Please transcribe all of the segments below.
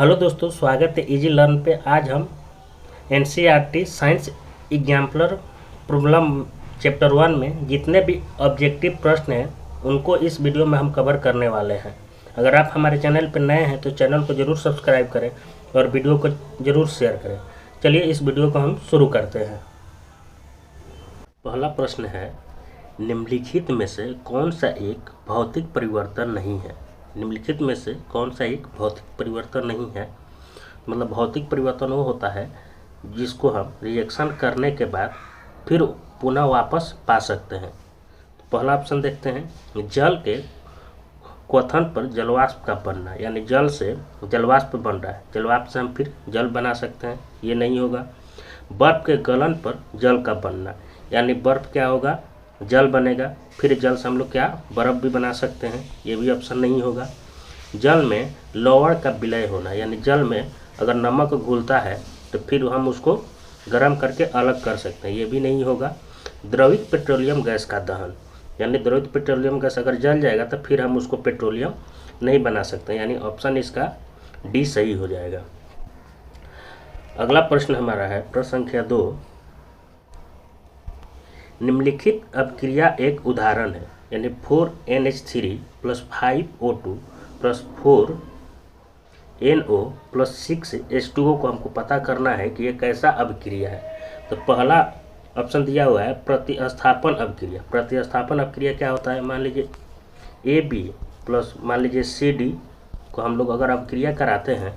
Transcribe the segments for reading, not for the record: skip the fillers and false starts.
Hello दोस्तों, स्वागत है इजी लर्न पे। आज हम NCERT science exemplar problem chapter 1 में जितने भी ऑब्जेक्टिव प्रश्न हैं उनको इस वीडियो में हम कवर करने वाले हैं। अगर आप हमारे चैनल पर नए हैं तो चैनल को ज़रूर सब्सक्राइब करें और वीडियो को ज़रूर शेयर करें। चलिए इस वीडियो को हम शुरू करते हैं। पहला प्रश्न है, निम्नलिखित में से कौन सा एक भौतिक परिवर्तन नहीं है। निम्नलिखित में से कौन सा एक भौतिक परिवर्तन नहीं है, मतलब भौतिक परिवर्तन वो होता है जिसको हम रिएक्शन करने के बाद फिर पुनः वापस पा सकते हैं। तो पहला ऑप्शन देखते हैं, जल के क्वथन पर जलवाष्प का बनना, यानी जल से जलवाष्प बन रहा है, जलवाष्प से हम फिर जल बना सकते हैं, ये नहीं होगा। बर्फ़ के गलन पर जल का बनना, यानी बर्फ़ क्या होगा, जल बनेगा, फिर जल से हम लोग क्या बर्फ़ भी बना सकते हैं, ये भी ऑप्शन नहीं होगा। जल में लवण का विलय होना, यानी जल में अगर नमक घुलता है तो फिर हम उसको गर्म करके अलग कर सकते हैं, ये भी नहीं होगा। द्रवित पेट्रोलियम गैस का दहन, यानी द्रवित पेट्रोलियम गैस अगर जल जाएगा तो फिर हम उसको पेट्रोलियम नहीं बना सकते, यानी ऑप्शन इसका डी सही हो जाएगा। अगला प्रश्न हमारा है प्रश्न संख्या 2, निम्नलिखित अपक्रिया एक उदाहरण है, यानी 4NH3 + 5O2 + 4NO + 6H2O को हमको पता करना है कि ये कैसा अपक्रिया है। तो पहला ऑप्शन दिया हुआ है प्रतिस्थापन अपक्रिया। प्रतिस्थापन अपक्रिया क्या होता है, मान लीजिए AB प्लस मान लीजिए CD को हम लोग अगर अपक्रिया कराते हैं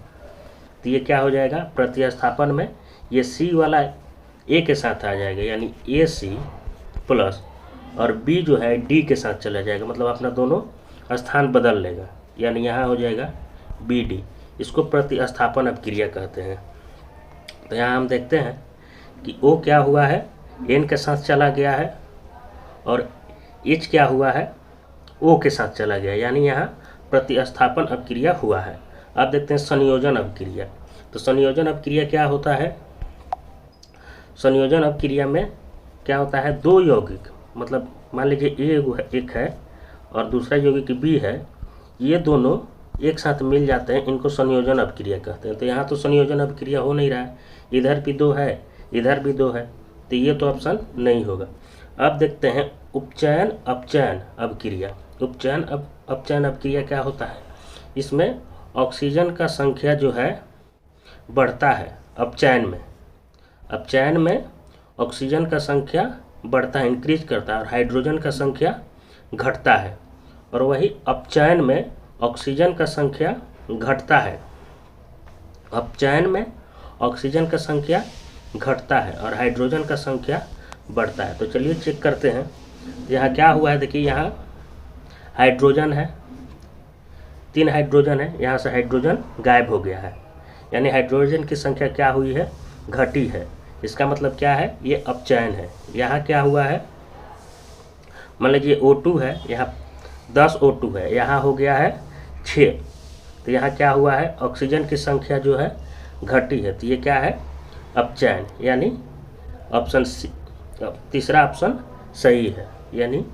तो ये क्या हो जाएगा, प्रतिस्थापन में ये C वाला A के साथ आ जाएगा, यानी AC प्लस और B जो है D के साथ चला जाएगा, मतलब अपना दोनों स्थान बदल लेगा, यानी यहाँ हो जाएगा BD। इसको प्रतिस्थापन अपक्रिया कहते हैं। तो यहाँ हम देखते हैं कि O क्या हुआ है, N के साथ चला गया है, और H क्या हुआ है, O के साथ चला गया, यानी यहाँ प्रतिस्थापन अपक्रिया हुआ है। अब देखते हैं संयोजन अपक्रिया। तो संयोजन अपक्रिया क्या होता है, संयोजन अपक्रिया में क्या होता है, दो यौगिक, मतलब मान लीजिए एक है और दूसरा यौगिक B है, ये दोनों एक साथ मिल जाते हैं, इनको संयोजन अपक्रिया कहते हैं। तो यहाँ तो संयोजन अपक्रिया हो नहीं रहा है, इधर भी 2 है इधर भी 2 है, तो ये तो ऑप्शन नहीं होगा। अब देखते हैं उपचयन अपचयन अपक्रिया। उपचयन अपचयन अपक्रिया क्या होता है, इसमें ऑक्सीजन का संख्या जो है बढ़ता है अपचयन में। अपचयन में ऑक्सीजन का संख्या बढ़ता है, इंक्रीज करता है, और हाइड्रोजन का संख्या घटता है। और वही अपचयन में ऑक्सीजन का संख्या घटता है, अपचयन में ऑक्सीजन का संख्या घटता है और हाइड्रोजन का संख्या बढ़ता है। तो चलिए चेक करते हैं, यहाँ क्या हुआ है। देखिए यहाँ हाइड्रोजन है, 3 हाइड्रोजन है, यहाँ से हाइड्रोजन गायब हो गया है, यानी हाइड्रोजन की संख्या क्या हुई है, घटी है। इसका मतलब क्या है, ये अपचयन है। यहाँ क्या हुआ है, मान लीजिए O2 है, यहाँ 10 O2 है, यहाँ हो गया है 6, तो यहाँ क्या हुआ है, ऑक्सीजन की संख्या जो है घटी है, तो ये क्या है, अपचयन, यानी ऑप्शन सी, तीसरा ऑप्शन सही है, यानी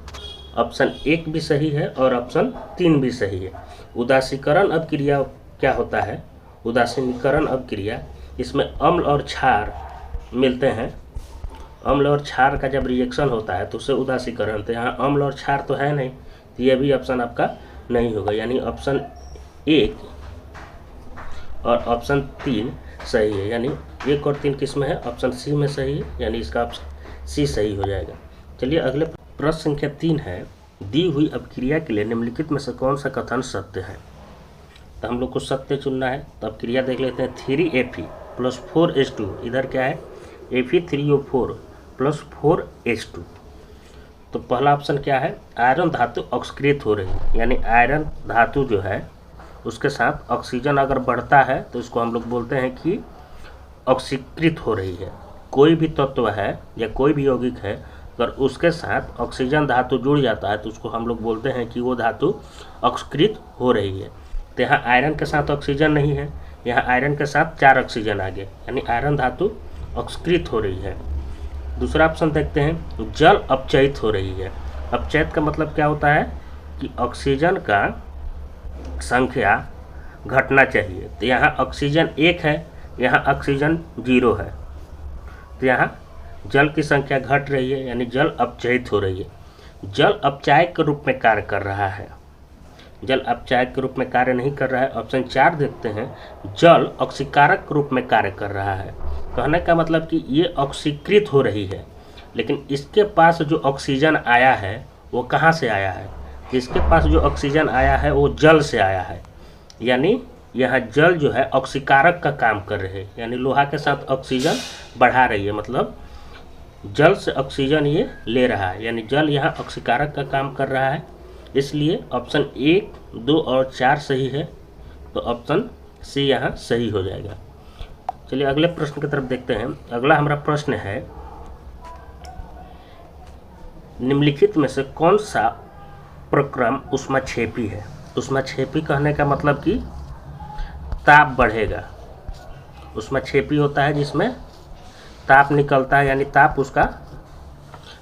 ऑप्शन 1 भी सही है और ऑप्शन 3 भी सही है। उदासीकरण अपक्रिया क्या होता है, उदासीनीकरण अपक्रिया, इसमें अम्ल और क्षार मिलते हैं, अम्ल और क्षार का जब रिएक्शन होता है तो उसे उदासीकरण, तो यहाँ अम्ल और क्षार तो है नहीं, तो ये भी ऑप्शन आपका नहीं होगा, यानी ऑप्शन 1 और ऑप्शन 3 सही है, यानी 1 और 3 किस में है, ऑप्शन सी में सही है, यानी इसका ऑप्शन सी सही हो जाएगा। चलिए अगले प्रश्न संख्या 3 है, दी हुई अपक्रिया के लिए निम्नलिखित में से कौन सा कथन सत्य है। तो हम लोग को सत्य चुनना है, तो अपक्रिया देख लेते हैं। 3Fe + 4H2, इधर क्या है Fe3O4 + 4H2। तो पहला ऑप्शन क्या है, आयरन धातु ऑक्सीकृत हो रही है, यानी आयरन धातु जो है उसके साथ ऑक्सीजन अगर बढ़ता है तो इसको हम लोग बोलते हैं कि ऑक्सीकृत हो रही है। कोई भी तत्व है या कोई भी यौगिक है, अगर उसके साथ ऑक्सीजन धातु जुड़ जाता है तो उसको हम लोग बोलते हैं कि वो धातु ऑक्सीकृत हो रही है। तो यहाँ आयरन के साथ ऑक्सीजन नहीं है, यहाँ आयरन के साथ 4 ऑक्सीजन आ गए, यानी आयरन धातु ऑक्सीकृत हो रही है। दूसरा ऑप्शन देखते हैं, जल अपचयित हो रही है। अपचयित का मतलब क्या होता है कि ऑक्सीजन का संख्या घटना चाहिए। तो यहाँ ऑक्सीजन 1 है, यहाँ ऑक्सीजन 0 है, तो यहाँ जल की संख्या घट रही है, यानी जल अपचयित हो रही है। जल अपचायक के रूप में कार्य कर रहा है, जल अपचायक के रूप में कार्य नहीं कर रहा है। ऑप्शन 4 देखते हैं, जल ऑक्सीकारक के रूप में कार्य कर रहा है। कहने का मतलब कि ये ऑक्सीकृत हो रही है, लेकिन इसके पास जो ऑक्सीजन आया है वो कहाँ से आया है? इसके पास जो ऑक्सीजन आया है वो जल से आया है, यानी यह जल जो है ऑक्सीकारक का काम कर रहे हैं, यानी लोहा के साथ ऑक्सीजन बढ़ा रही है, मतलब जल से ऑक्सीजन ये ले रहा है, यानी जल यहाँ ऑक्सीकारक का काम कर रहा है। इसलिए ऑप्शन 1, 2 और 4 सही है, तो ऑप्शन सी यहाँ सही हो जाएगा। चलिए अगले प्रश्न की तरफ देखते हैं। अगला हमारा प्रश्न है, निम्नलिखित में से कौन सा प्रक्रम ऊष्माक्षेपी है? ऊष्माक्षेपी कहने का मतलब कि ताप बढ़ेगा। ऊष्माक्षेपी होता है जिसमें ताप निकलता है, यानी ताप उसका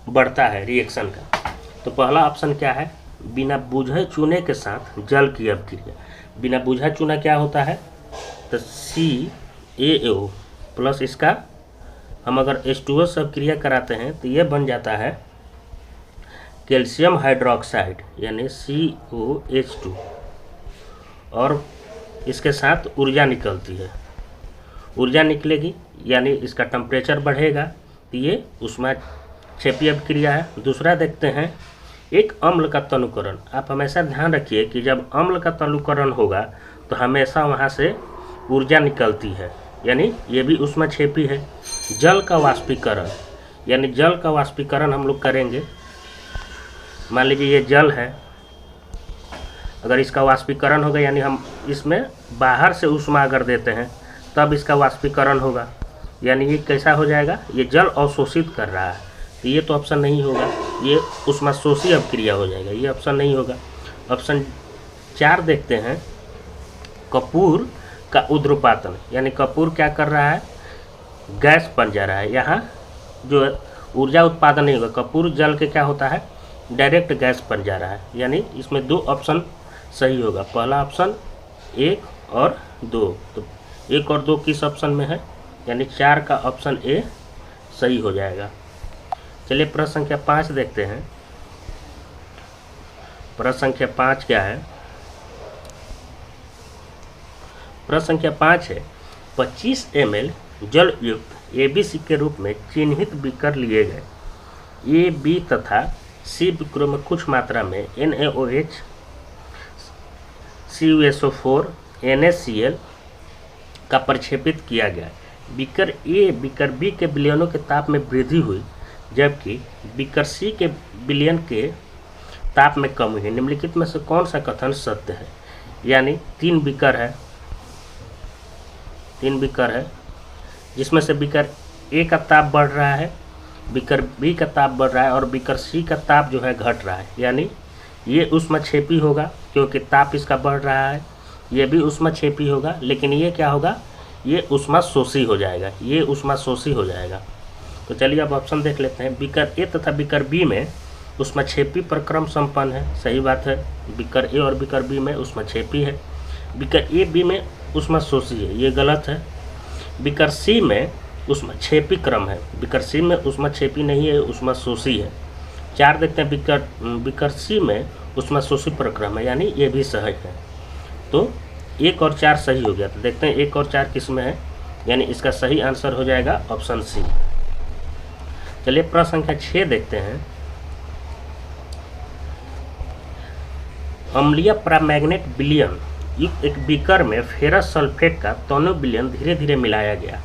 बढ़ता है रिएक्शन का। तो पहला ऑप्शन क्या है? बिना बूझे चूने के साथ जल की अभिक्रिया। बिना बूझा चूना क्या होता है? तो CaO प्लस इसका हम अगर H2O से अभिक्रिया कराते हैं तो ये बन जाता है कैल्शियम हाइड्रोक्साइड, यानी COH2, और इसके साथ ऊर्जा निकलती है। ऊर्जा निकलेगी यानी इसका टेम्परेचर बढ़ेगा, तो ये ऊष्माक्षेपी अभिक्रिया है। दूसरा देखते हैं, एक अम्ल का तनुकरण। आप हमेशा ध्यान रखिए कि जब अम्ल का तनुकरण होगा तो हमेशा वहाँ से ऊर्जा निकलती है, यानी ये भी ऊष्माक्षेपी है। जल का वाष्पीकरण, यानी जल का वाष्पीकरण हम लोग करेंगे। मान लीजिए ये जल है, अगर इसका वाष्पीकरण होगा यानी हम इसमें बाहर से ऊष्मा अगर देते हैं तब इसका वाष्पीकरण होगा, यानी ये कैसा हो जाएगा? ये जल अवशोषित कर रहा है, तो ये तो ऑप्शन नहीं होगा, ये ऊष्माशोषी अभिक्रिया हो जाएगा, ये ऑप्शन नहीं होगा। ऑप्शन 4 देखते हैं, कपूर का उद्रुपातन, यानी कपूर क्या कर रहा है? गैस बन जा रहा है। यहाँ जो ऊर्जा उत्पादन नहीं होगा, कपूर जल के क्या होता है? डायरेक्ट गैस बन जा रहा है, यानी इसमें 2 ऑप्शन सही होगा। पहला ऑप्शन 1 और 2, तो 1 और 2 किस ऑप्शन में है? यानी 4 का ऑप्शन ए सही हो जाएगा। चलिए प्रश्न संख्या 5 देखते हैं। प्रश्न संख्या 5 क्या है? प्रश्न संख्या 5 है, 25 ml जल युक्त ABC के रूप में चिन्हित बीकर लिए गए। A, B तथा C बीकरों में कुछ मात्रा में NaOH, CuSO4, NaCl का प्रक्षेपित किया गया। बीकर A बीकर B के विलयनों के ताप में वृद्धि हुई, जबकि बीकर C के विलयन के ताप में कमी हुई। निम्नलिखित में से कौन सा कथन सत्य है? यानी 3 बीकर है, 3 बीकर है, जिसमें से बीकर A का ताप बढ़ रहा है, बीकर B का ताप बढ़ रहा है और बीकर C का ताप जो है घट रहा है, यानी ये ऊष्माक्षेपी होगा क्योंकि ताप इसका बढ़ रहा है। ये भी ऊष्माक्षेपी होगा, लेकिन ये क्या होगा? ये ऊष्माशोषी हो जाएगा, ये ऊष्माशोषी हो जाएगा। तो चलिए अब ऑप्शन देख लेते हैं। बीकर A तथा बीकर B में ऊष्माक्षेपी प्रक्रम संपन्न है, सही बात है। बीकर A और बीकर B में ऊष्माक्षेपी है। बीकर A B में ऊष्माशोषी है, ये गलत है। बीकर C में ऊष्माक्षेपी क्रम है, बीकर C में ऊष्माक्षेपी नहीं है, ऊष्माशोषी है। 4 देखते हैं, बीकर C में ऊष्माशोषी प्रक्रम है, यानी ये भी सही है। तो 1 और 4 सही हो गया। तो देखते हैं 1 और 4 किस में है, यानी इसका सही आंसर हो जाएगा ऑप्शन सी। चलिए प्रश्न संख्या 6 देखते हैं। अम्लीय परामैग्नेट विलयन युक्त एक बीकर में फेरस सल्फेट का तनु विलयन धीरे धीरे मिलाया गया।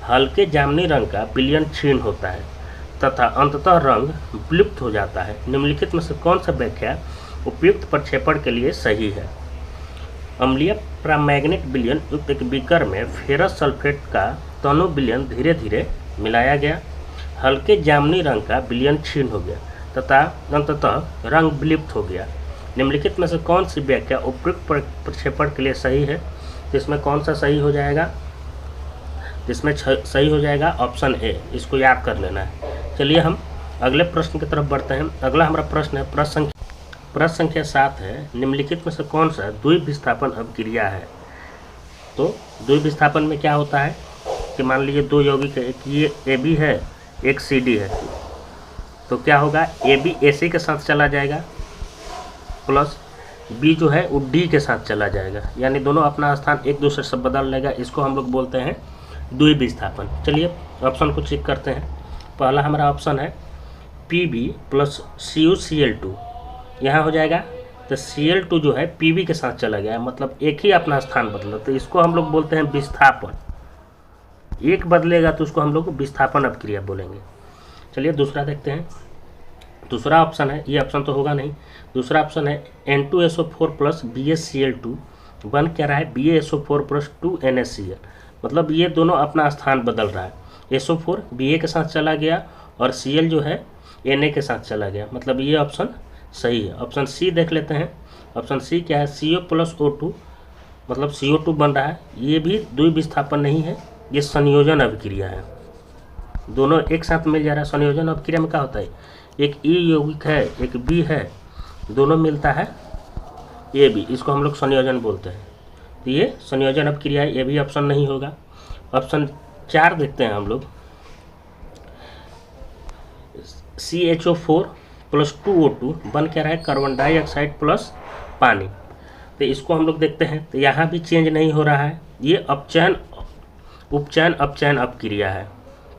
हल्के जामुनी रंग का विलयन क्षीण होता है तथा अंततः रंग विलुप्त हो जाता है। निम्नलिखित में से कौन सा व्याख्या उपयुक्त प्रक्षेपण के लिए सही है? अम्लीय परामैग्नेट विलयन युक्त एक बीकर में फेरस सल्फेट का तनु विलयन धीरे धीरे मिलाया गया। हल्के जामुनी रंग का विलयन क्षीण हो गया तथा अंततः रंग विलुप्त हो गया। निम्नलिखित में से कौन सी व्याख्या उपयुक्त प्रक्षेपण के लिए सही है? तो इसमें कौन सा सही हो जाएगा? इसमें सही हो जाएगा ऑप्शन ए, इसको याद कर लेना है। चलिए हम अगले प्रश्न की तरफ बढ़ते हैं। अगला हमारा प्रश्न है प्रश्न संख्या 7 है। निम्नलिखित में से कौन सा द्विविस्थापन अभिक्रिया है? तो द्वि विस्थापन में क्या होता है कि मान लीजिए दो यौगिक है, एक ये AB है, एक CD है, तो क्या होगा AB AC के साथ चला जाएगा प्लस B जो है वो D के साथ चला जाएगा, यानी दोनों अपना स्थान एक दूसरे से बदल लेगा। इसको हम लोग बोलते हैं द्वि विस्थापन। चलिए ऑप्शन को चेक करते हैं। पहला हमारा ऑप्शन है PB प्लस CuCl2, यहाँ हो जाएगा तो Cl2 जो है PB के साथ चला गया, मतलब एक ही अपना स्थान बदला, तो इसको हम लोग बोलते हैं विस्थापन। एक बदलेगा तो उसको हम लोग विस्थापन अपक्रिया बोलेंगे। चलिए दूसरा देखते हैं। दूसरा ऑप्शन है, ये ऑप्शन तो होगा नहीं, दूसरा ऑप्शन है N2SO4 प्लस BaCl2 बन क्या रहा है BaSO4 प्लस 2NaCl, मतलब ये दोनों अपना स्थान बदल रहा है। SO4 Ba के साथ चला गया और Cl जो है Na के साथ चला गया, मतलब ये ऑप्शन सही है। ऑप्शन सी देख लेते हैं। ऑप्शन सी क्या है CO प्लस O2, मतलब CO2 बन रहा है, ये भी द्वि विस्थापन नहीं है, ये संयोजन अभिक्रिया है। दोनों एक साथ मिल जा रहा है। संयोजन अभिक्रिया में क्या होता है, एक E यौगिक है एक B है, दोनों मिलता है AB, इसको हम लोग संयोजन बोलते हैं, तो ये संयोजन अभिक्रिया है, ये भी ऑप्शन नहीं होगा। ऑप्शन 4 देखते हैं हम लोग, CHO4 प्लस 2O2 बन क्या रहा है कार्बन डाइऑक्साइड प्लस पानी, तो इसको हम लोग देखते हैं, तो यहाँ भी चेंज नहीं हो रहा है, ये अपचयन उपचयन अपचयन अपक्रिया है,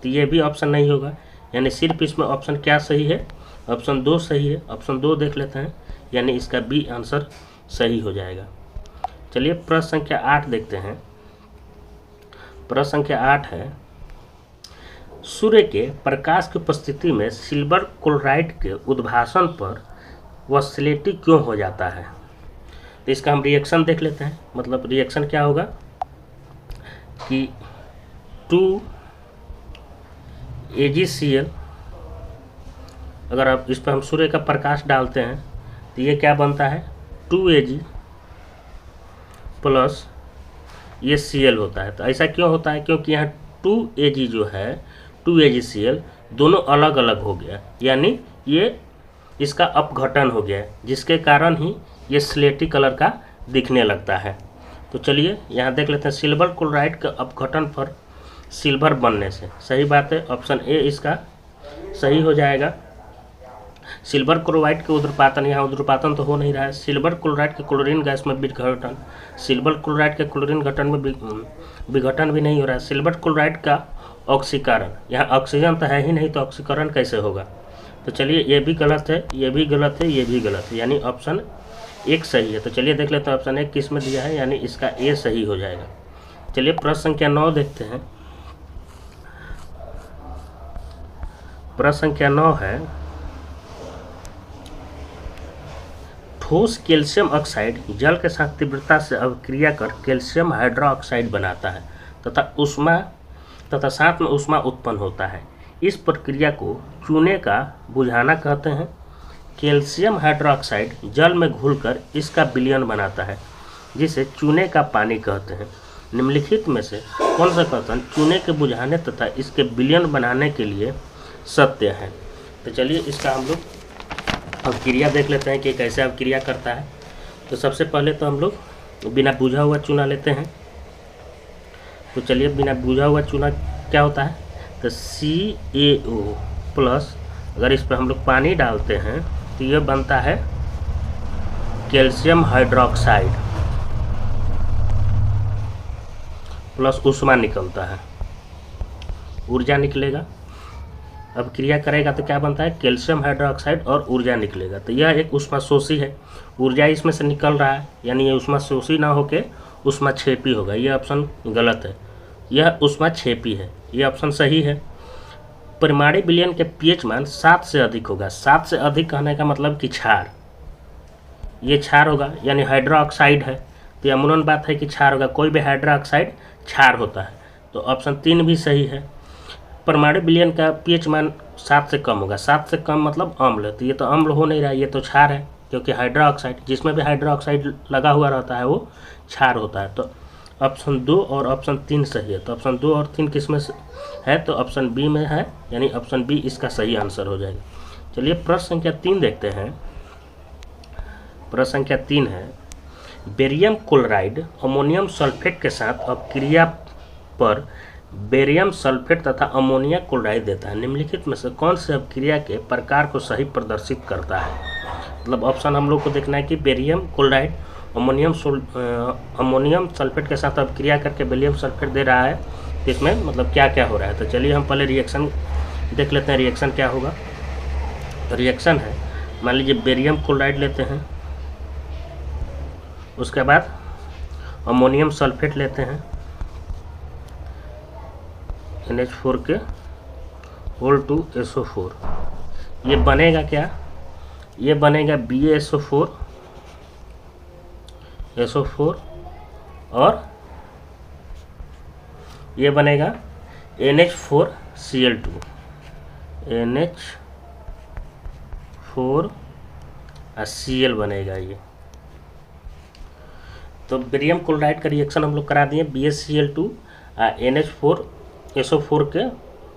तो ये भी ऑप्शन नहीं होगा। यानी सिर्फ इसमें ऑप्शन क्या सही है, ऑप्शन 2 सही है। ऑप्शन 2 देख लेते हैं, यानी इसका बी आंसर सही हो जाएगा। चलिए प्रश्न संख्या 8 देखते हैं। प्रश्न संख्या 8 है, सूर्य के प्रकाश की उपस्थिति में सिल्वर क्लोराइड के उद्भासन पर वह स्लेटी क्यों हो जाता है। तो इसका हम रिएक्शन देख लेते हैं। मतलब रिएक्शन क्या होगा कि 2AgCl, अगर आप इस पर हम सूर्य का प्रकाश डालते हैं तो ये क्या बनता है 2Ag प्लस ये Cl होता है। तो ऐसा क्यों होता है, क्योंकि यहाँ 2Ag जो है 2AgCl दोनों अलग अलग हो गया, यानी ये इसका अपघटन हो गया, जिसके कारण ही ये स्लेटी कलर का दिखने लगता है। तो चलिए यहाँ देख लेते हैं, सिल्वर क्लोराइड के अपघटन पर सिल्वर बनने से, सही बात है, ऑप्शन ए इसका सही हो जाएगा। सिल्वर क्लोराइड के उद्रपातन, यहाँ उद्रपातन तो हो नहीं रहा है, सिल्वर क्लोराइड के क्लोरीन गैस में विघटन, सिल्वर क्लोराइड के क्लोरीन घटन में विघटन भी नहीं हो रहा है। सिल्वर क्लोराइड का ऑक्सीकरण, यहाँ ऑक्सीजन तो है ही नहीं, तो ऑक्सीकरण कैसे होगा। तो चलिए ये भी गलत है, ये भी गलत है, ये भी गलत है, यानी ऑप्शन 1 सही है। तो चलिए देख लेते हैं ऑप्शन 1 किस में दिया है, यानी इसका ए सही हो जाएगा। चलिए प्रश्न संख्या 9 देखते हैं। प्रश्न संख्या 9 है, ठोस कैल्शियम ऑक्साइड जल के साथ तीव्रता से अभिक्रिया कर कैल्शियम हाइड्रोक्साइड बनाता है तथा साथ में ऊष्मा उत्पन्न होता है। इस प्रक्रिया को चूने का बुझाना कहते हैं। कैल्शियम हाइड्रोक्साइड जल में घुलकर इसका विलयन बनाता है, जिसे चूने का पानी कहते हैं। निम्नलिखित में से कौन सा कथन चूने के बुझाने तथा इसके विलयन बनाने के लिए सत्य है। तो चलिए इसका हम लोग अभिक्रिया देख लेते हैं कि कैसे अभिक्रिया करता है। तो सबसे पहले तो हम लोग बिना बुझा हुआ चूना लेते हैं। तो चलिए बिना बुझा हुआ चूना क्या होता है, तो CaO प्लस, अगर इस पर हम लोग पानी डालते हैं तो यह बनता है कैल्शियम हाइड्रोक्साइड प्लस ऊष्मा निकलता है, ऊर्जा निकलेगा। अब क्रिया करेगा तो क्या बनता है कैल्शियम हाइड्रोक्साइड और ऊर्जा निकलेगा। तो यह एक ऊष्माशोषी है, ऊर्जा इसमें से निकल रहा है, यानी ये ऊष्माशोषी ना होके ऊष्माक्षेपी होगा। ये ऑप्शन गलत है, यह ऊष्माक्षेपी है, ये ऑप्शन सही है। परिमाणिक विलयन के pH मान 7 से अधिक होगा। 7 से अधिक कहने का मतलब कि क्षार, ये क्षार होगा, यानी हाइड्रोक्साइड है, तो यह अमूमन बात है कि क्षार होगा। कोई भी हाइड्रोक्साइड क्षार होता है, तो ऑप्शन 3 भी सही है। परमाणु विलयन का pH मान 7 से कम होगा। 7 से कम मतलब अम्ल, तो ये तो अम्ल हो नहीं रहा है, ये तो क्षार है, क्योंकि हाइड्रोक्साइड, जिसमें भी हाइड्रोक्साइड लगा हुआ रहता है वो क्षार होता है। तो ऑप्शन 2 और ऑप्शन 3 सही है। तो ऑप्शन 2 और 3 किस में है, तो ऑप्शन बी में है, यानी ऑप्शन बी इसका सही आंसर हो जाएगा। चलिए प्रश्न संख्या 3 देखते हैं। प्रश्न संख्या 3 है, बेरियम क्लोराइड अमोनियम सल्फेट के साथ अपक्रिया पर बेरियम सल्फेट तथा अमोनिया क्लोराइड देता है। निम्नलिखित में से कौन से अपक्रिया के प्रकार को सही प्रदर्शित करता है? मतलब ऑप्शन हम लोग को देखना है कि बेरियम क्लोराइड अमोनियम सल्फेट के साथ अपक्रिया करके बेरियम सल्फेट दे रहा है, तो इसमें मतलब क्या क्या हो रहा है। तो चलिए हम पहले रिएक्शन देख लेते हैं, रिएक्शन क्या होगा। तो रिएक्शन है, मान लीजिए बेरियम क्लोराइड लेते हैं, उसके बाद अमोनियम सल्फेट लेते हैं NH4 के होल टू SO4, ये बनेगा क्या? ये बनेगा BaSO4 और ये बनेगा NH4Cl2 NH4 Cl बनेगा ये। तो बेरियम क्लोराइड का रिएक्शन हम लोग करा दिए, BaCl2 NH4SO4 के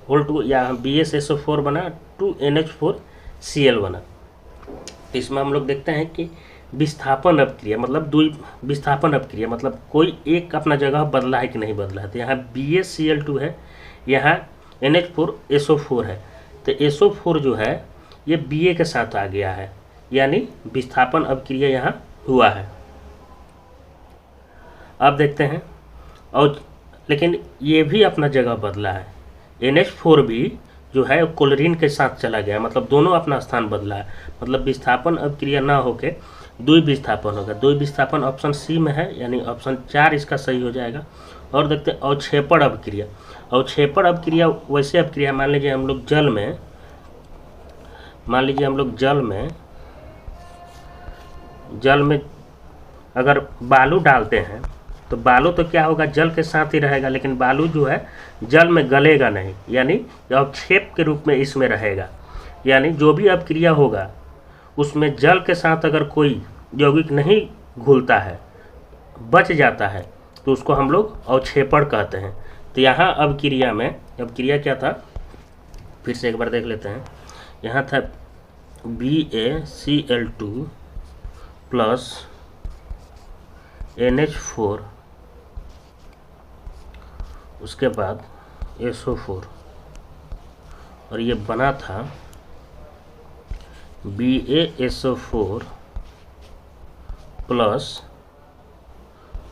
होल टू, या BaSO4 बना 2NH4Cl बना। तो इसमें हम लोग देखते हैं कि विस्थापन अपक्रिया मतलब विस्थापन अपक्रिया मतलब कोई एक अपना जगह बदला है कि नहीं बदला है। तो यहाँ BaCl2 है, यहाँ NH4SO4 है, तो SO4 जो है ये Ba के साथ आ गया है, यानी विस्थापन अपक्रिया यहाँ हुआ है। अब देखते हैं, और लेकिन ये भी अपना जगह बदला है, NH4 भी जो है क्लोरीन के साथ चला गया, मतलब दोनों अपना स्थान बदला है। मतलब विस्थापन अपक्रिया ना होके द्विविस्थापन होगा। द्विविस्थापन ऑप्शन सी में है, यानी ऑप्शन 4 इसका सही हो जाएगा। और देखते हैं अवक्षेपण अपक्रिया। अवक्षेपण अपक्रिया वैसे अपक्रिया, मान लीजिए हम लोग जल में अगर बालू डालते हैं, तो बालू तो क्या होगा, जल के साथ ही रहेगा, लेकिन बालू जो है जल में गलेगा नहीं, यानी अवक्षेप के रूप में इसमें रहेगा। यानी जो भी अपक्रिया होगा उसमें जल के साथ अगर कोई यौगिक नहीं घुलता है, बच जाता है, तो उसको हम लोग अवक्षेपण कहते हैं। तो यहाँ अपक्रिया में अपक्रिया क्या था, फिर से एक बार देख लेते हैं। यहाँ था BaCl2 प्लस NH4, उसके बाद SO4, और ये बना था BaSO4 प्लस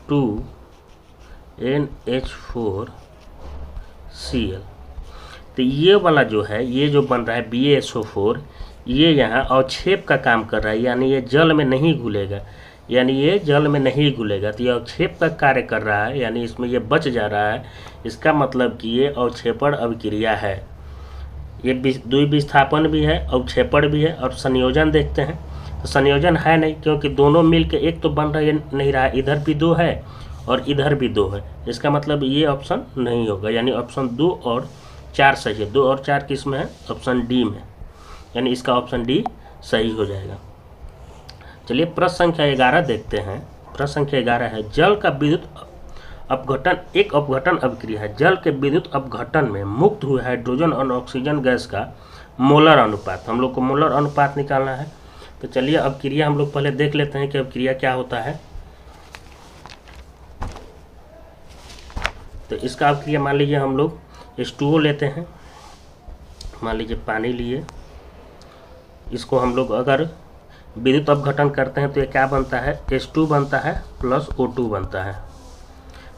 2NH4Cl। तो ये वाला जो है, ये जो बन रहा है BaSO4, ये यहाँ अवक्षेप का काम कर रहा है, यानी ये जल में नहीं घुलेगा, तो ये अवक्षेप का कार्य कर रहा है, यानी इसमें ये बच जा रहा है। इसका मतलब कि ये अवक्षेपण अपक्रिया है। ये द्विविस्थापन भी है, अवक्षेपण भी है। और संयोजन देखते हैं, तो संयोजन है नहीं, क्योंकि दोनों मिलके एक तो बन रहा नहीं रहा, इधर भी 2 है और इधर भी 2 है। इसका मतलब ये ऑप्शन नहीं होगा, यानी ऑप्शन 2 और 4 सही है। 2 और 4 किस में है? ऑप्शन डी में, यानी इसका ऑप्शन डी सही हो जाएगा। चलिए प्रश्न संख्या 11 देखते हैं। प्रश्न संख्या 11 है, जल का विद्युत अपघटन एक अपघटन अपक्रिया है। जल के विद्युत अपघटन में मुक्त हुए हाइड्रोजन और ऑक्सीजन गैस का मोलर अनुपात, हम लोग को मोलर अनुपात निकालना है। तो चलिए अपक्रिया हम लोग पहले देख लेते हैं कि अपक्रिया क्या होता है। तो इसका अपक्रिया मान लीजिए हम लोग H2O लेते हैं, मान लीजिए पानी लिए, इसको हम लोग अगर विद्युत अपघटन करते हैं तो ये क्या बनता है, H2 बनता है प्लस O2 बनता है।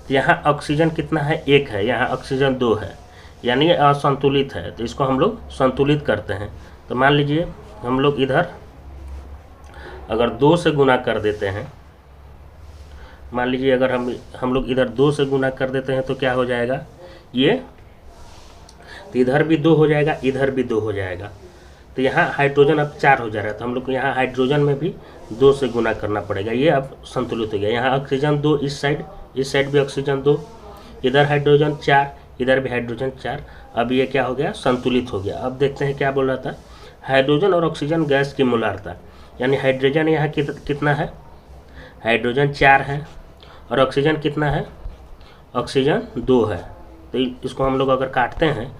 तो यहाँ ऑक्सीजन कितना है, 1 है, यहाँ ऑक्सीजन 2 है, यानी ये असंतुलित है। तो इसको हम लोग संतुलित करते हैं। तो मान लीजिए हम लोग इधर अगर 2 से गुना कर देते हैं, मान लीजिए अगर हम लोग इधर 2 से गुना कर देते हैं तो क्या हो जाएगा, ये तो इधर भी 2 हो जाएगा, इधर भी 2 हो जाएगा। तो यहाँ हाइड्रोजन अब 4 हो जा रहा है, तो हम लोग को यहाँ हाइड्रोजन में भी 2 से गुना करना पड़ेगा, ये अब संतुलित हो गया। यहाँ ऑक्सीजन 2 इस साइड भी ऑक्सीजन 2, इधर हाइड्रोजन 4, इधर भी हाइड्रोजन 4। अब ये क्या हो गया, संतुलित हो गया। अब देखते हैं क्या बोल रहा था, हाइड्रोजन और ऑक्सीजन गैस की मोलारता, यानी हाइड्रोजन यहाँ कितना है, हाइड्रोजन 4 है, और ऑक्सीजन कितना है, ऑक्सीजन 2 है। तो इसको हम लोग अगर काटते हैं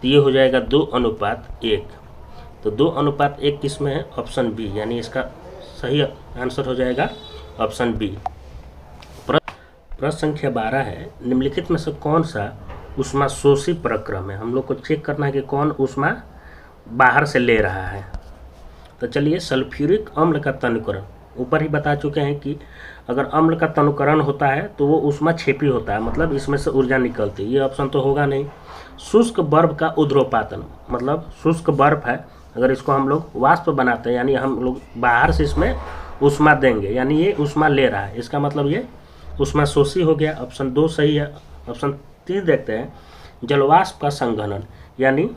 तो ये हो जाएगा 2:1। तो 2:1 किस में है, ऑप्शन बी, यानी इसका सही आंसर हो जाएगा ऑप्शन बी। प्रश्न संख्या 12 है, निम्नलिखित में से कौन सा ऊष्माशोषी प्रक्रम है। हम लोग को चेक करना है कि कौन ऊष्मा बाहर से ले रहा है। तो चलिए, सल्फ्यूरिक अम्ल का तनुकरण, ऊपर ही बता चुके हैं कि अगर अम्ल का तनुकरण होता है तो वो ऊष्मा छेपी होता है, मतलब इसमें से ऊर्जा निकलती है। ये ऑप्शन तो होगा नहीं। शुष्क बर्फ का उद्रोपातन, मतलब शुष्क बर्फ है, अगर इसको हम लोग वाष्प बनाते हैं यानी हम लोग बाहर से इसमें ऊष्मा देंगे, यानी ये ऊष्मा ले रहा है, इसका मतलब ये ऊष्माशोषी हो गया। ऑप्शन 2 सही है। ऑप्शन 3 देखते हैं, जलवाष्प का संघनन, यानी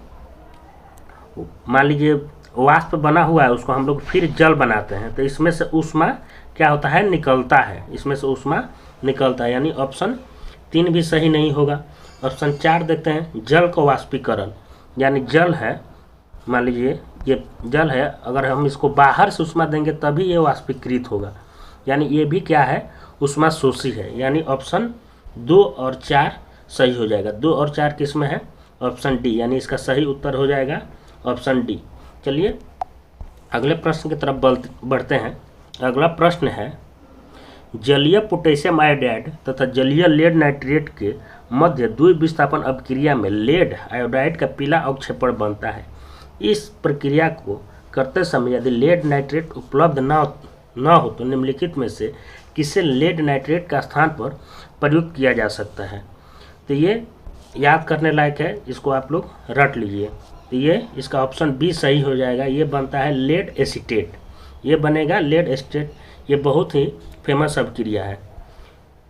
मान लीजिए वाष्प बना हुआ है, उसको हम लोग फिर जल बनाते हैं तो इसमें से ऊष्मा क्या होता है, निकलता है, इसमें से ऊष्मा निकलता है, यानी ऑप्शन 3 भी सही नहीं होगा। ऑप्शन 4 देखते हैं, जल का वाष्पीकरण, यानी जल है, मान लीजिए ये जल है, अगर हम इसको बाहर से ऊष्मा देंगे तभी ये वाष्पीकृत होगा, यानी ये भी क्या है, ऊष्माशोषी है, यानी ऑप्शन 2 और 4 सही हो जाएगा। 2 और 4 किस में है, ऑप्शन डी, यानी इसका सही उत्तर हो जाएगा ऑप्शन डी। चलिए अगले प्रश्न की तरफ बढ़ते हैं। अगला प्रश्न है, जलीय पोटेशियम आयोडाइड तथा जलीय लेड नाइट्रेट के मध्य द्विविस्थापन अभिक्रिया में लेड आयोडाइड का पीला अवक्षेपण बनता है। इस प्रक्रिया को करते समय यदि लेड नाइट्रेट उपलब्ध न हो तो निम्नलिखित में से किसे लेड नाइट्रेट का स्थान पर प्रयुक्त किया जा सकता है। तो ये याद करने लायक है, इसको आप लोग रट लीजिए। तो ये इसका ऑप्शन बी सही हो जाएगा। ये बनता है लेड एसीटेट, ये बनेगा लेड एसीटेट। ये बहुत ही फेमस अभिक्रिया है।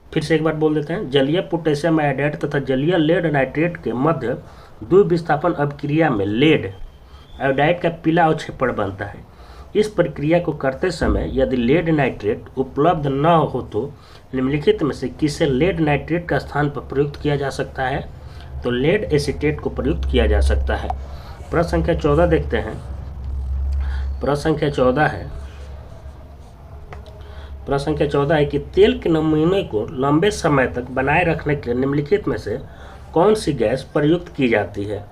फिर से एक बार बोल देते हैं, जलीय पोटेशियम आयोडाइड तथा जलीय लेड नाइट्रेट के मध्य द्विविस्थापन अभिक्रिया में लेड आयोडाइड का पीला अवक्षेपण बनता है। इस प्रक्रिया को करते समय यदि लेड नाइट्रेट उपलब्ध न हो तो निम्नलिखित में से किसे लेड नाइट्रेट का स्थान पर प्रयुक्त किया जा सकता है। तो लेड एसीटेट को प्रयुक्त किया जा सकता है। प्रश्न संख्या 14 देखते हैं। प्रश्न संख्या 14 है, प्रश्न संख्या 14 है कि तेल के नमूने को लंबे समय तक बनाए रखने के लिए निम्नलिखित में से कौन सी गैस प्रयुक्त की जाती है।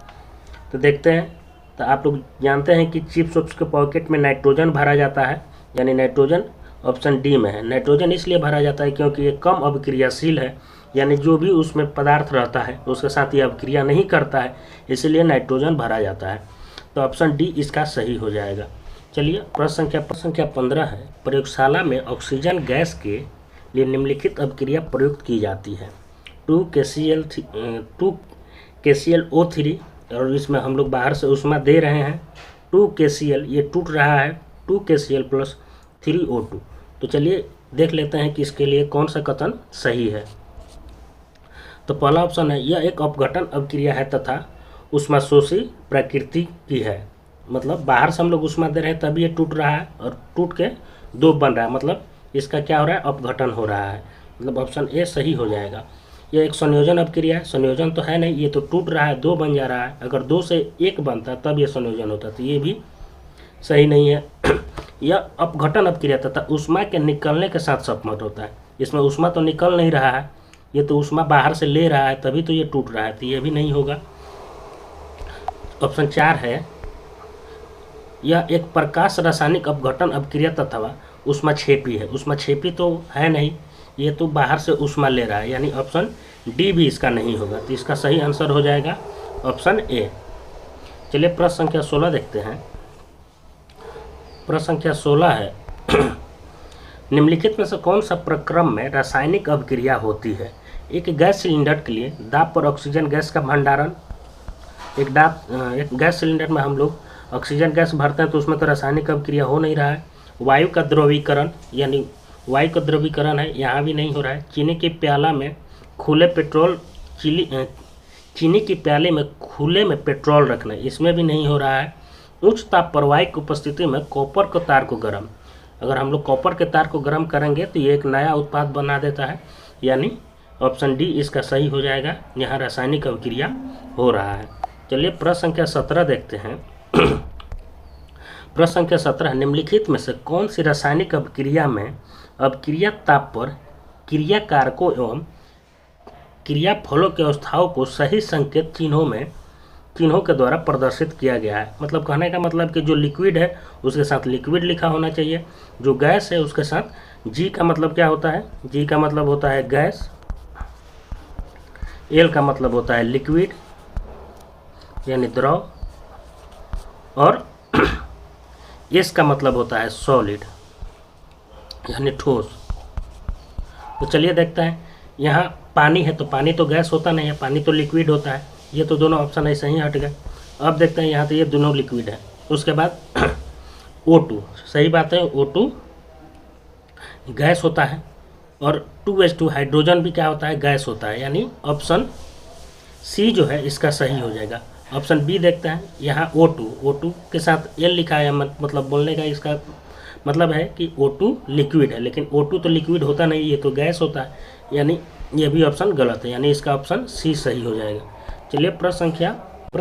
तो देखते हैं। तो आप लोग जानते हैं कि चिप्स विप्स के पॉकेट में नाइट्रोजन भरा जाता है, यानी नाइट्रोजन ऑप्शन डी में है। नाइट्रोजन इसलिए भरा जाता है क्योंकि ये कम अभिक्रियाशील है, यानी जो भी उसमें पदार्थ रहता है उसके साथ ये अभिक्रिया नहीं करता है, इसलिए नाइट्रोजन भरा जाता है। तो ऑप्शन डी इसका सही हो जाएगा। चलिए प्रश्न संख्या 15 है, प्रयोगशाला में ऑक्सीजन गैस के लिए निम्नलिखित अभिक्रिया प्रयुक्त की जाती है। 2KClO3, और इसमें हम लोग बाहर से ऊष्मा दे रहे हैं। 2KCl ये टूट रहा है, 2KCl + 3O2। तो चलिए देख लेते हैं कि इसके लिए कौन सा कथन सही है। तो पहला ऑप्शन है, यह एक अपघटन अभिक्रिया है तथा ऊष्माशोषी प्रकृति की है, मतलब बाहर से हम लोग ऊष्मा दे रहे हैं तभी ये टूट रहा है और टूट के 2 बन रहा है, मतलब इसका क्या हो रहा है, अपघटन हो रहा है, मतलब ऑप्शन ए सही हो जाएगा। यह एक संयोजन अभिक्रिया है, संयोजन तो है नहीं, ये तो टूट रहा है, 2 बन जा रहा है। अगर 2 से 1 बनता तब ये संयोजन होता, तो ये भी सही नहीं है। यह अपघटन अभिक्रिया तथा ऊष्मा के निकलने के साथ समाप्त होता है। इसमें ऊष्मा तो निकल नहीं रहा है, ये तो ऊष्मा बाहर से ले रहा है तभी तो ये टूट रहा है, तो ये भी नहीं होगा। ऑप्शन 4 है, यह एक प्रकाश रासायनिक अपघटन अभिक्रिया तथा ऊष्माक्षेपी है। ऊष्माक्षेपी तो है नहीं, ये तो बाहर से ऊष्मा ले रहा है, यानी ऑप्शन डी भी इसका नहीं होगा। तो इसका सही आंसर हो जाएगा ऑप्शन ए। चलिए प्रश्न संख्या 16 देखते हैं। प्रश्न संख्या 16 है, निम्नलिखित में से कौन सा प्रक्रम में रासायनिक अभिक्रिया होती है। एक गैस सिलेंडर के लिए दाब पर ऑक्सीजन गैस का भंडारण। एक गैस सिलेंडर में हम लोग ऑक्सीजन गैस भरते हैं तो उसमें तो रासायनिक अभिक्रिया हो नहीं रहा है। वायु का द्रवीकरण, यानी वायु का द्रवीकरण है, यहाँ भी नहीं हो रहा है। चीनी के प्याला में खुले पेट्रोल चीनी के प्याले में खुले में पेट्रोल रखना, इसमें भी नहीं हो रहा है। उच्च ताप पर वायु की उपस्थिति में कॉपर के तार को गर्म, अगर हम लोग कॉपर के तार को गर्म करेंगे तो ये एक नया उत्पाद बना देता है, यानी ऑप्शन डी इसका सही हो जाएगा। यहाँ रासायनिक अभिक्रिया हो रहा है। चलिए प्रश्न संख्या 17 देखते हैं। प्रश्न संख्या 17, निम्नलिखित में से कौन सी रासायनिक अभिक्रिया में अभिक्रिया ताप पर क्रिया कारकों एवं क्रिया फलों की अवस्थाओं को सही संकेत चिन्हों के द्वारा प्रदर्शित किया गया है। मतलब कहने का मतलब कि जो लिक्विड है उसके साथ लिक्विड लिखा होना चाहिए, जो गैस है उसके साथ जी का मतलब क्या होता है, जी का मतलब होता है गैस, एल का मतलब होता है लिक्विड यानी द्रव, और एस का मतलब होता है सॉलिड यानी ठोस। तो चलिए देखते हैं, यहाँ पानी है तो पानी तो गैस होता नहीं है, पानी तो लिक्विड होता है। ये तो दोनों ऑप्शन ऐसे ही हट गए। अब देखते हैं, यहाँ तो ये दोनों लिक्विड है। उसके बाद O2, सही बात है, O2 गैस होता है, और 2H2 हाइड्रोजन भी क्या होता है, गैस होता है, यानी ऑप्शन सी जो है इसका सही हो जाएगा। ऑप्शन बी देखते हैं, यहाँ O2 के साथ L लिखा है, मतलब बोलने का इसका मतलब है कि O2 लिक्विड है, लेकिन O2 तो लिक्विड होता नहीं, ये तो गैस होता है, यानी ये भी ऑप्शन गलत है, यानी इसका ऑप्शन सी सही हो जाएगा। चलिए प्रश्न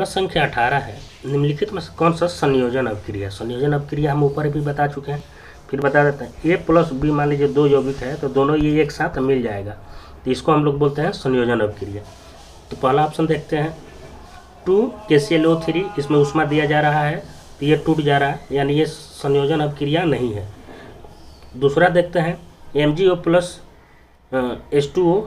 संख्या 18 है, निम्नलिखित में कौन सा संयोजन अभिक्रिया। संयोजन अभिक्रिया हम ऊपर भी बता चुके हैं, फिर बता देते हैं। ए प्लस बी मान लीजिए दो यौगिक है, तो दोनों ये एक साथ मिल जाएगा, तो इसको हम लोग बोलते हैं संयोजन अभिक्रिया। तो पहला ऑप्शन देखते हैं, 2KClO3, इसमें ऊष्मा दिया जा रहा है तो ये टूट जा रहा है, यानी ये संयोजन अभिक्रिया नहीं है। दूसरा देखते हैं, MgO प्लस H2O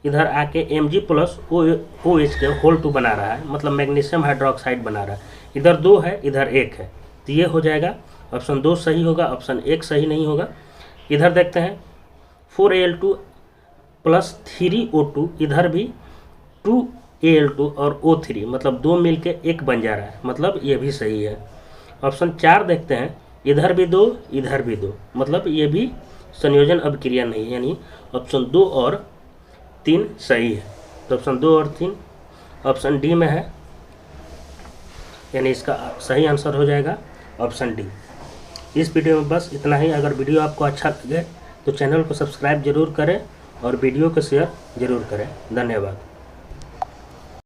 इधर आके Mg प्लस OH के होल 2 बना रहा है, मतलब मैग्नीशियम हाइड्रोक्साइड बना रहा है। इधर 2 है, इधर 1 है, तो ये हो जाएगा ऑप्शन 2 सही होगा, ऑप्शन 1 सही नहीं होगा। इधर देखते हैं 4Al2 प्लस 3O2, इधर भी 2Al2 और O3, मतलब 2 मिलके 1 बन जा रहा है, मतलब ये भी सही है। ऑप्शन 4 देखते हैं, इधर भी 2, इधर भी 2, मतलब ये भी संयोजन अभिक्रिया नहीं है, यानी ऑप्शन 2 और 3 सही है। तो ऑप्शन 2 और 3 ऑप्शन डी में है, यानी इसका सही आंसर हो जाएगा ऑप्शन डी। इस वीडियो में बस इतना ही। अगर वीडियो आपको अच्छा लगे तो चैनल को सब्सक्राइब जरूर करें और वीडियो को शेयर जरूर करें। धन्यवाद।